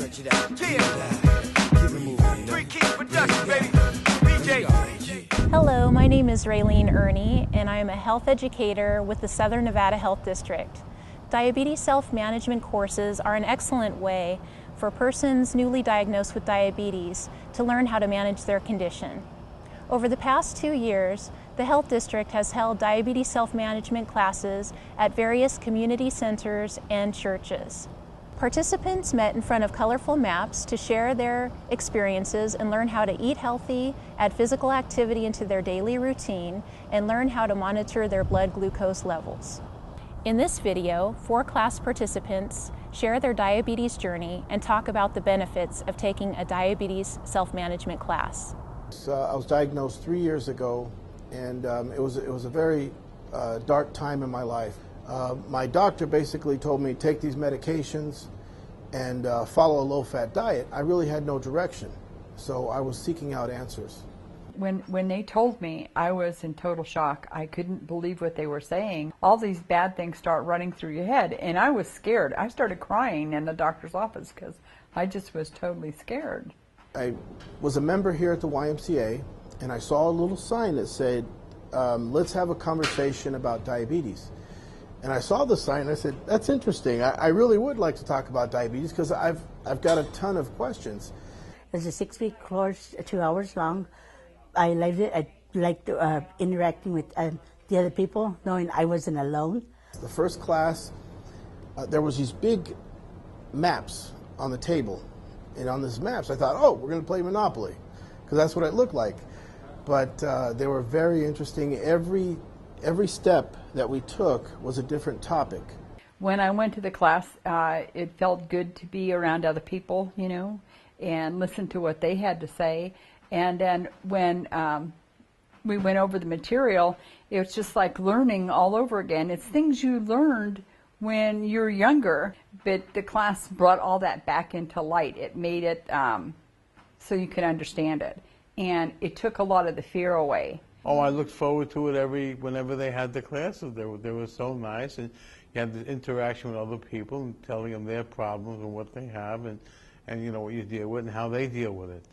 Stretch it out. Keep it moving. Three Keys Production, baby. DJ. Hello, my name is Raylene Ernie, and I am a health educator with the Southern Nevada Health District. Diabetes self-management courses are an excellent way for persons newly diagnosed with diabetes to learn how to manage their condition. Over the past 2 years, the Health District has held diabetes self-management classes at various community centers and churches. Participants met in front of colorful maps to share their experiences and learn how to eat healthy, add physical activity into their daily routine, and learn how to monitor their blood glucose levels. In this video, 4 class participants share their diabetes journey and talk about the benefits of taking a diabetes self-management class. I was diagnosed 3 years ago, and it was a very dark time in my life. My doctor basically told me, take these medications and follow a low-fat diet. I really had no direction, so I was seeking out answers. When they told me, I was in total shock. I couldn't believe what they were saying. All these bad things start running through your head, and I was scared. I started crying in the doctor's office because I just was totally scared. I was a member here at the YMCA, and I saw a little sign that said, let's have a conversation about diabetes. And I saw the sign and I said, that's interesting. I really would like to talk about diabetes because I've got a ton of questions. It was a 6-week course, 2 hours long. I loved it. I liked interacting with the other people, knowing I wasn't alone. The first class, there was these big maps on the table. And on these maps, I thought, oh, we're going to play Monopoly, because that's what it looked like. But they were very interesting. Every step that we took was a different topic. When I went to the class, it felt good to be around other people, you know, and listen to what they had to say. And then when we went over the material, it was just like learning all over again. It's things you learned when you're younger, but the class brought all that back into light. It made it so you could understand it. And it took a lot of the fear away. Oh, I looked forward to it whenever they had the classes. They were so nice, and you had the interaction with other people and telling them their problems and what they have, and you know what you deal with and how they deal with it.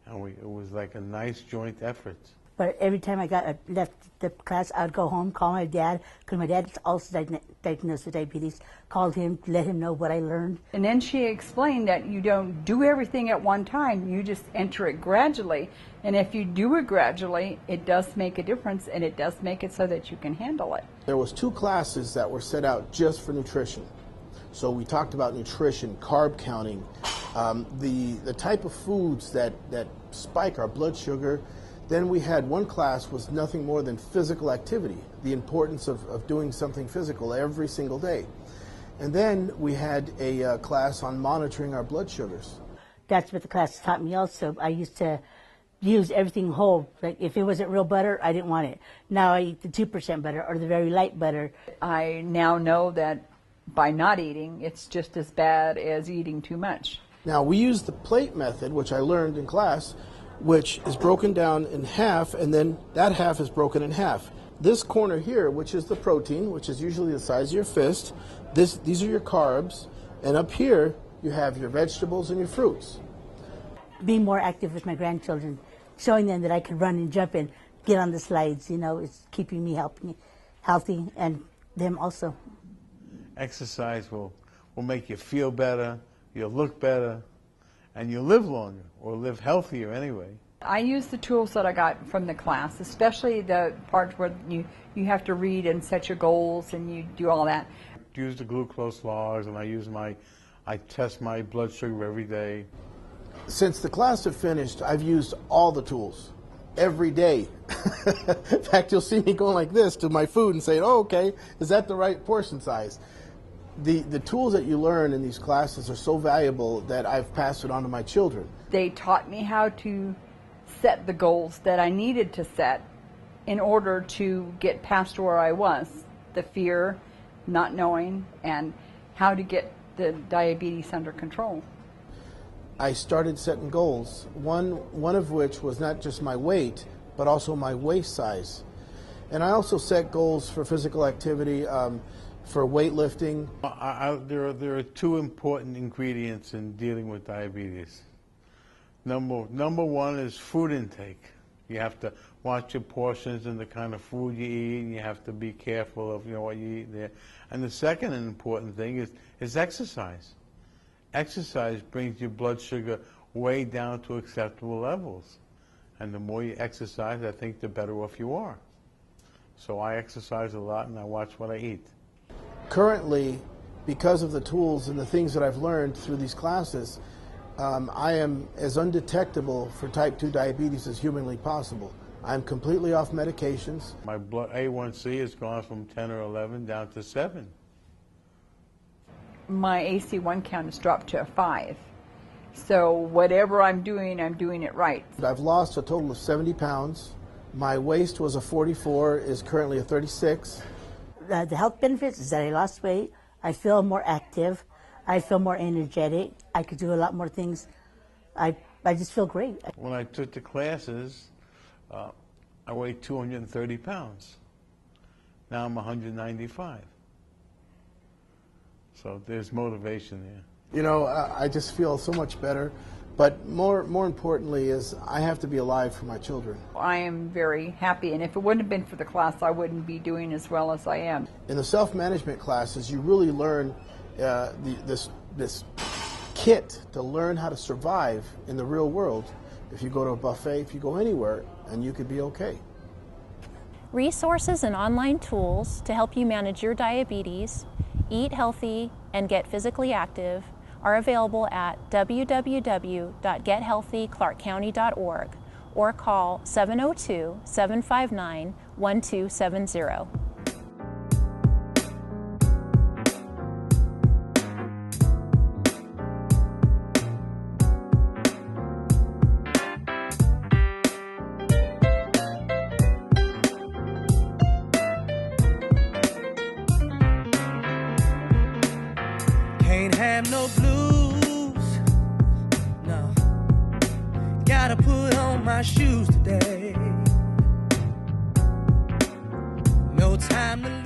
And it was like a nice joint effort. But every time I left the class, I'd go home, call my dad, because my dad's also diagnosed with diabetes, called him, let him know what I learned. And then she explained that you don't do everything at one time, you just enter it gradually. And if you do it gradually, it does make a difference, and it does make it so that you can handle it. There was 2 classes that were set out just for nutrition. So we talked about nutrition, carb counting, the type of foods that spike our blood sugar. Then we had one class was nothing more than physical activity, the importance of doing something physical every single day. And then we had a class on monitoring our blood sugars. That's what the class taught me also. I used to use everything whole. Like if it wasn't real butter, I didn't want it. Now I eat the 2% butter or the very light butter. I now know that by not eating, it's just as bad as eating too much. Now we use the plate method, which I learned in class, which is broken down in half, and then that half is broken in half. This corner here, which is the protein, which is usually the size of your fist, these are your carbs, and up here you have your vegetables and your fruits. Being more active with my grandchildren, showing them that I could run and jump and get on the slides, you know, it's keeping me healthy, and them also. Exercise will make you feel better, you'll look better, and you'll live longer, or live healthier anyway. I use the tools that I got from the class, especially the parts where you have to read and set your goals and you do all that. I use the glucose logs, and I test my blood sugar every day. Since the class have finished, I've used all the tools every day. In fact, you'll see me going like this to my food and saying, oh, okay, is that the right portion size? The tools that you learn in these classes are so valuable that I've passed it on to my children. They taught me how to set the goals that I needed to set in order to get past where I was, the fear, not knowing, and how to get the diabetes under control. I started setting goals, one of which was not just my weight, but also my waist size. And I also set goals for physical activity. for weightlifting. There are two important ingredients in dealing with diabetes. Number one is food intake. You have to watch your portions and the kind of food you eat, and you have to be careful of what you eat there. And the second important thing is exercise. Exercise brings your blood sugar way down to acceptable levels. And the more you exercise, I think the better off you are. So I exercise a lot and I watch what I eat. Currently, because of the tools and the things that I've learned through these classes, I am as undetectable for type 2 diabetes as humanly possible. I'm completely off medications. My blood A1C has gone from 10 or 11 down to 7. My AC1 count has dropped to a 5. So whatever I'm doing it right. I've lost a total of 70 pounds. My waist was a 44, is currently a 36. The health benefits is that I lost weight, I feel more active, I feel more energetic, I could do a lot more things. I just feel great. When I took the classes, I weighed 230 pounds. Now I'm 195. So there's motivation there. You know, I just feel so much better. But more importantly is I have to be alive for my children. I am very happy, and if it wouldn't have been for the class, I wouldn't be doing as well as I am. In the self-management classes, you really learn this kit to learn how to survive in the real world. If you go to a buffet, if you go anywhere, and you could be okay. Resources and online tools to help you manage your diabetes, eat healthy, and get physically active are available at www.gethealthyclarkcounty.org or call 702-759-1270. Can't have no blues, no. Gotta put on my shoes today. No time to